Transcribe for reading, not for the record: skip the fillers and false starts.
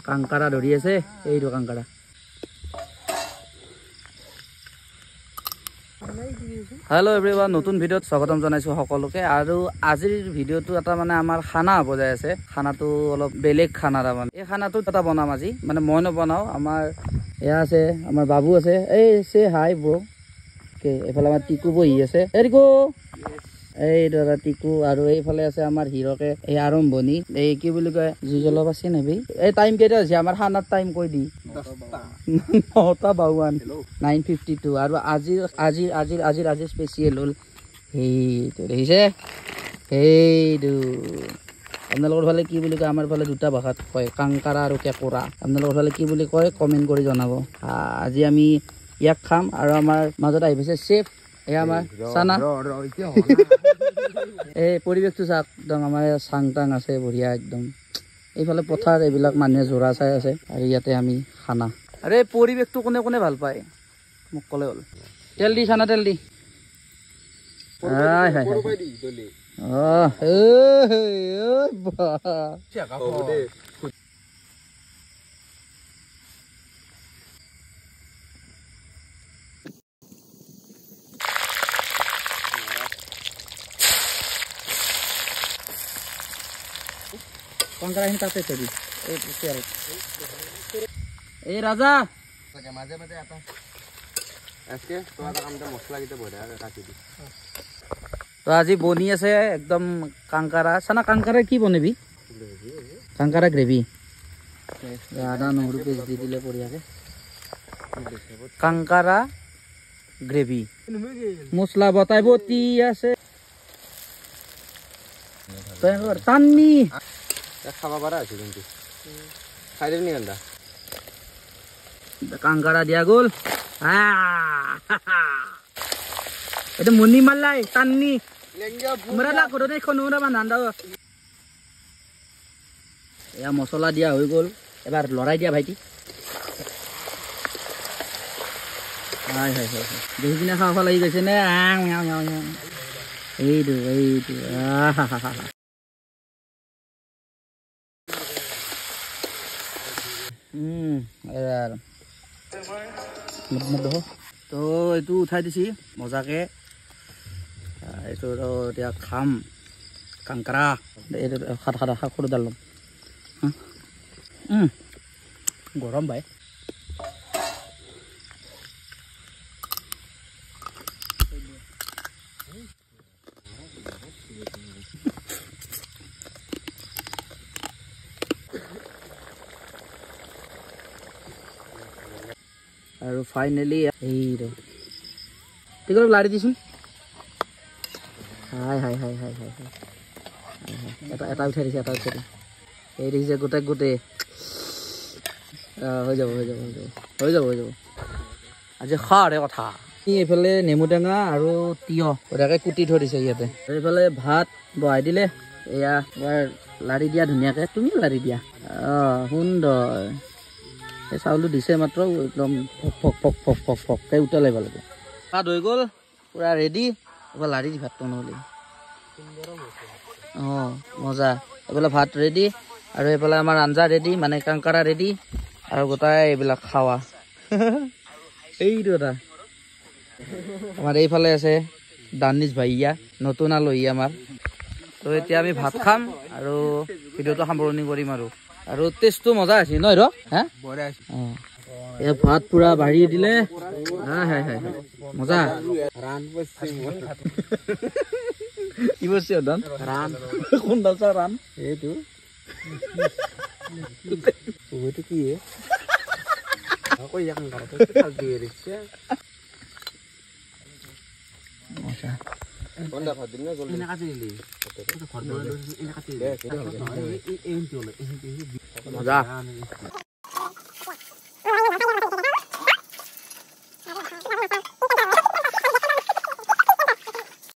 কাংকাৰা ধৰি আছে এইটো কাংকাৰা হেল্ল' এভৰিৱান নতুন ভিডিঅ'ত স্বাগতম জনাইছো সকলোকে আৰু আজিৰ ভিডিঅ'টো এটা মানে আমাৰ খানা হ'ব যাই আছে খানাটো অলপ বেলেগ খানা মানে এই খানাটো এটা বনাম আজি মানে মই নবনাও আমাৰ এয়া আছে আমাৰ বাবু আছে এই সে হাই ব্ৰ কে এফালে আমাৰ টিকু বহি আছে এই টিকু এই দাদা টিকু আৰু এইফালে আছে আমাৰ হিৰকে এই আৰম্ভণি এই কি বুলি কয় জুজলব আছে নেবি এই টাইম কেইটা হৈছে আমাৰ খানাৰ টাইম কৈ দি 9:52 9:52 আৰু আজি স্পেচিয়েল হ'ল সেইটো দেখিছে সেইটো আপোনালোকৰ ফালে কি বুলি কয় আমাৰ ফালে দুটা ভাষাত কয় কাংকাৰা আৰু কেঁকোৰা আপোনালোকৰ ফালে কি বুলি কয় কমেণ্ট কৰি জনাব আজি আমি ইয়াক খাম আৰু আমাৰ মাজত আহিছে চেফ এয়া আমাৰ চানা এই পৰিৱেশটো চাওক একদম আমাৰ চাং টাং আছে বঢ়িয়া একদম এইফালে পথাৰ এইবিলাক মানুহে জোৰা চাই আছে আৰু ইয়াতে আমি খানা আৰে পৰিৱেশটো কোনে কোনে ভাল পায় মোক ক'লে হ'ল তেল দি চানা তেল দি কাংকাৰাখিনি তাতে থৈ দি এই ৰাজা মাজে মাজে এটা আজকে তোৰ এটা কামটা মছলা কিটা বঢ়িয়া কাটি দি তো আজি বনি আছে একদম কাংকাৰা চানা কাংকাৰা কি বনাবি কাংকাৰা গ্ৰেভি আদা নহৰু পেষ্ট দি দিলে বঢ়িয়াকে কাংকাৰা গ্ৰেভি মছলা বতাই বতি আছে টানি খাবা পাৰা আছে কিন্তু খাই দিবি নি আন্দা কাংকাৰা দিয়া গ'ল এটা মুনি মালাই টানি মৰা না ঘৰত এখন বা নান্দা এয়া মছলা দিয়া হৈ গ'ল এবাৰ লৰাই দিয়া ভাইটি হয় হয় হয় দেখি কিনে খাব লাগি গৈছে নে এইটো এইটো তো এইটো উঠাই দিছি মজাকে এইটো এতিয়া খাম কাংকাৰা এইটো সৰু ডাল ল'ম গৰম ভাই আৰু ফাইনেলি এইটো ঠিক অলপ লাৰি দিছোন হাই হাই হাই হাই হাই এটা উঠাই দিছে এটা উঠাই দিছে এই দেখিছে গোটেই গোটেই হৈ যাব হৈ যাব হৈ যাব হৈ যাব হৈ যাব আজি খাৰে কথা এইফালে নেমু টেঙা আৰু তিয়হ গোটাকে কুটি থৈ দিছে ইয়াতে এইফালে ভাত বহাই দিলে এয়া এবাৰ লাৰি দিয়া ধুনীয়াকে তুমি লাৰি দিয়া সুন্দৰ এই চাউলটো দিছে মাত্ৰ একদম ফক ফক ফক ফক ফককৈ উতলাই ভাল লাগে ভাত হৈ গ'ল পূৰা ৰেডি এবাৰ লাৰি দি ভাতটো নহ'লে মজা এইফালে ভাত ৰেডি আৰু এইফালে আমাৰ আঞ্জা ৰেডি মানে কাংকাৰা ৰেডি আৰু গোটাই এইবিলাক খাৱা এইটো এটা আমাৰ এইফালে আছে দানিছ ভাইয়া নতুন আলহী আমাৰ তো এতিয়া আমি ভাত খাম আৰু ভিডিঅ'টো সামৰণি কৰিম আৰু টেষ্টটো মজা আছে ন হা এই ভাত পুৰা বাঢ়ি দিলে মজা কি বস্তু ৰান কোন ডালচা ৰান এইটো কি মজা